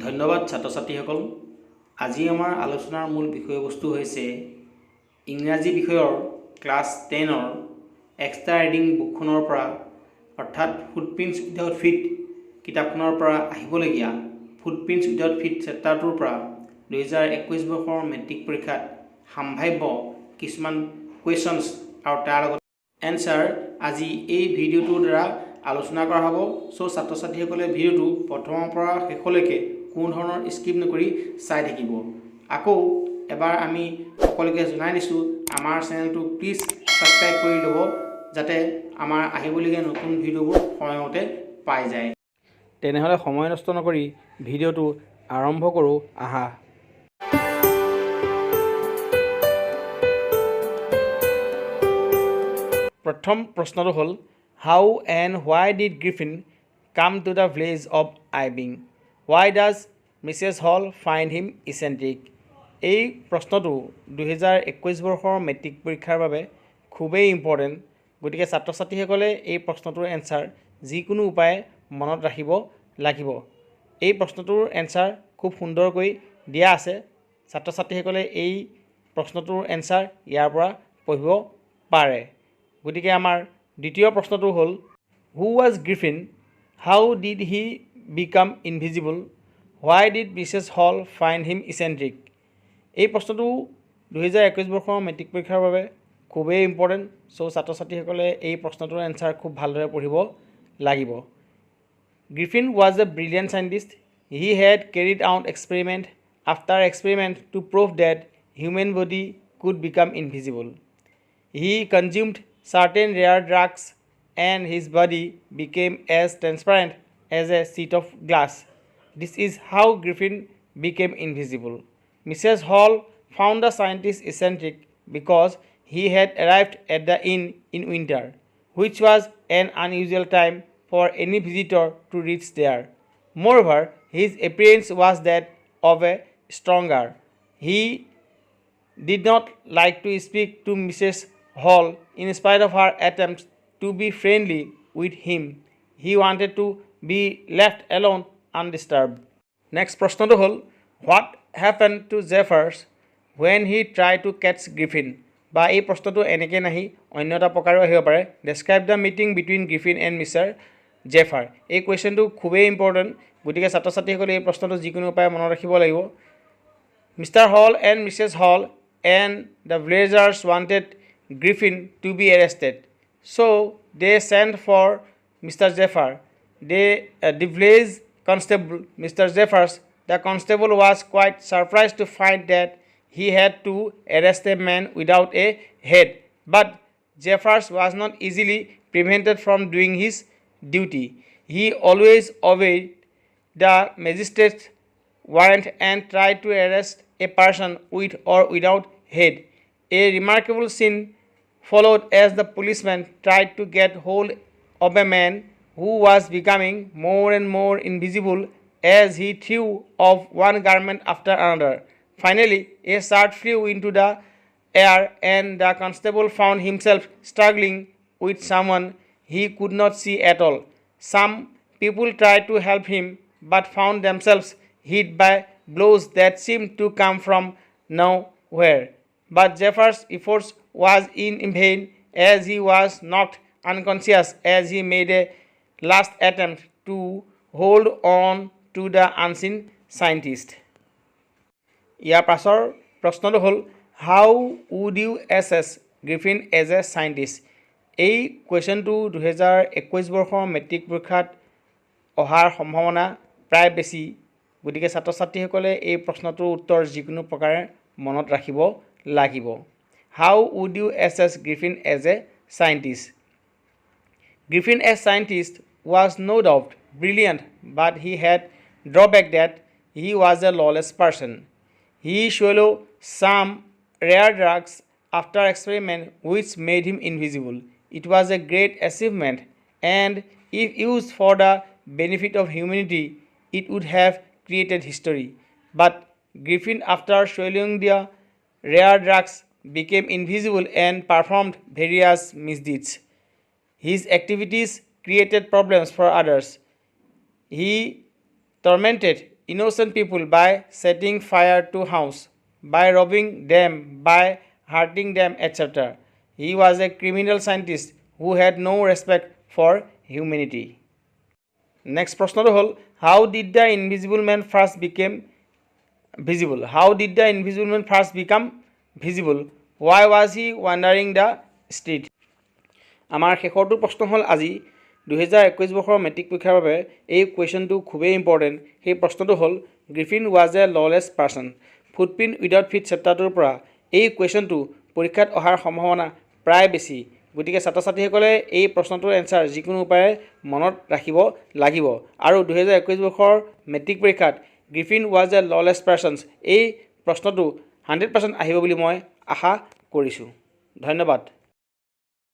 ধন্যবাদ ছাত্ৰ-ছাত্ৰীসকল। আজি আমাৰ আলোচনাৰ মূল বিষয়বস্তু হৈছে ইংৰাজী বিষয়ৰ ক্লাছ 10ৰ এক্সট্ৰা ৰিডিং বুকখনৰ পৰা অৰ্থাৎ ফুটপ্ৰিণ্টছ উইথাউট ফিট কিতাপখনৰ পৰা আহিবলগীয়া ফুটপ্ৰিণ্টছ উইথাউট ফিট চেপ্টাৰটোৰ পৰা 2021 বৰ্ষৰ মেট্ৰিক পৰীক্ষাত সম্ভাৱ্য কিছুমান কুৱেশ্যনছ আৰু তাৰ লগত এনসাৰ আজি এই ভিডিঅ'টোৰ দ্বাৰা আলোচনা কৰা হ'ব। সো ছাত্ৰ-ছাত্ৰীসকলে ভিডিঅ'টো প্ৰথমৰ পৰা শেষলৈকে কোনো ধৰণৰ স্কিপ নকৰি চাই থাকিব। আকৌ এবাৰ আমি সকলোকে জনাই দিছোঁ, আমাৰ চেনেলটো প্লিজ ছাবস্ক্ৰাইব কৰি ল'ব যাতে আমাৰ আহিবলগীয়া নতুন ভিডিঅ'বোৰ সময়মতে পাই যায়। তেনেহ'লে সময় নষ্ট নকৰি ভিডিঅ'টো আৰম্ভ কৰোঁ আহা। প্ৰথম প্ৰশ্নটো হ'ল how and why did Griffin come to the village of Iping? Why does Mrs Hall find him eccentric? এই প্ৰশ্নটো 2021 বৰ্ষৰ মেট্ৰিক পৰীক্ষাৰ বাবে খুবেই ইম্পৰ্টেণ্ট। গতিকে ছাত্ৰ ছাত্ৰীসকলে এই প্ৰশ্নটোৰ এনচাৰ যিকোনো উপায়ে মনত ৰাখিব লাগিব। এই প্ৰশ্নটোৰ এনচাৰ খুব সুন্দৰকৈ দিয়া আছে। ছাত্ৰ ছাত্ৰীসকলে এই প্ৰশ্নটোৰ এনচাৰ ইয়াৰ পৰা পঢ়িব পাৰে। গতিকে আমাৰ দ্বিতীয় প্ৰশ্নটো হ'ল who was Griffin? How did he become invisible? Why did Mrs Hall find him eccentric? এই প্ৰশ্নটো 2021 বৰ্ষৰ মেট্ৰিক পৰীক্ষাৰ বাবে খুবেই ইম্পৰ্টেণ্ট। চ' ছাত্ৰ ছাত্ৰীসকলে এই প্ৰশ্নটোৰ এনচাৰ খুব ভালদৰে পঢ়িব লাগিব। Griffin was a brilliant scientist. He had carried out experiment after experiment to prove that human body could become invisible. He consumed certain rare drugs and his body became as transparent as a sheet of glass. This is how Griffin became invisible. Mrs. Hall found the scientist eccentric because he had arrived at the inn in winter, which was an unusual time for any visitor to reach there. Moreover, his appearance was that of a stranger. He did not like to speak to Mrs. Hall in spite of her attempts to be friendly with him. He wanted to be left alone undisturbed. Next প্ৰশ্নটো হ'ল what happened to Jeffers when he tried to catch Griffin? বা এই প্ৰশ্নটো এনেকৈ নাহি অন্য এটা প্ৰকাৰেও আহিব পাৰে। Describe the meeting between Griffin and Mr. Jeffer. এই কুৱেশ্যনটো খুবেই ইম্পৰ্টেণ্ট। গতিকে ছাত্ৰ ছাত্ৰীসকলে এই প্ৰশ্নটো যিকোনো উপায়ে মনত ৰাখিব লাগিব। Mr. Hall and Mrs. Hall and the villagers wanted Griffin to be arrested, so they sent for Mr. Jeffer. The village constable, Mr. Jeffers, the constable was quite surprised to find that he had to arrest a man without a head. But Jeffers was not easily prevented from doing his duty. He always obeyed the magistrate's warrant and tried to arrest a person with or without head. A remarkable scene followed as the policeman tried to get hold of a man who was becoming more and more invisible as he threw off one garment after another. Finally, a shot flew into the air and the constable found himself struggling with someone he could not see at all. Some people tried to help him but found themselves hit by blows that seemed to come from nowhere. But Jeffers' efforts was in vain as he was knocked unconscious as he made a last attempt to hold on to the unseen scientist. ইয়াৰ পাছৰ প্ৰশ্নটো হ'ল how would you assess Griffin as a scientist? এই কুৱেশ্যনটো 2021 বৰ্ষৰ matric পৰীক্ষাত অহাৰ সম্ভাৱনা প্ৰায় বেছি। গতিকে ছাত্ৰ ছাত্ৰীসকলে এই প্ৰশ্নটোৰ উত্তৰ যিকোনো প্ৰকাৰে মনত ৰাখিব লাগিব। How would you assess Griffin as a scientist? Griffin as scientist was no doubt brilliant, but he had drawback that he was a lawless person. He swallowed some rare drugs after experiment which made him invisible. It was a great achievement, and if used for the benefit of humanity, it would have created history. But Griffin, after swallowing the rare drugs, became invisible and performed various misdeeds. His activities created problems for others. He tormented innocent people by setting fire to house, by robbing them, by hurting them, etc. He was a criminal scientist who had no respect for humanity. Next প্ৰশ্নটো হ'ল how did the invisible man first become visible? How did the invisible man first become visible? Why was he wandering the street? আমাৰ শেষৰটো প্ৰশ্ন হ'ল আজি 2021 বৰ্ষৰ matric পৰীক্ষাৰ বাবে এই কুৱেশ্যনটো খুবেই ইম্পৰ্টেণ্ট। সেই প্ৰশ্নটো হ'ল Griffin was a lawless person. Footprint without feet চেপ্টাৰটোৰ পৰা এই কুৱেশ্যনটো পৰীক্ষাত অহাৰ সম্ভাৱনা প্ৰায় বেছি। গতিকে ছাত্ৰ ছাত্ৰীসকলে এই প্ৰশ্নটোৰ এনচাৰ যিকোনো উপায়ে মনত ৰাখিব লাগিব আৰু 2021 বৰ্ষৰ মেট্ৰিক পৰীক্ষাত গ্ৰিফিন ৱাজ এ ললেছ পাৰ্চনছ এই প্ৰশ্নটো 100% আহিব বুলি মই আশা কৰিছোঁ। ধন্যবাদ।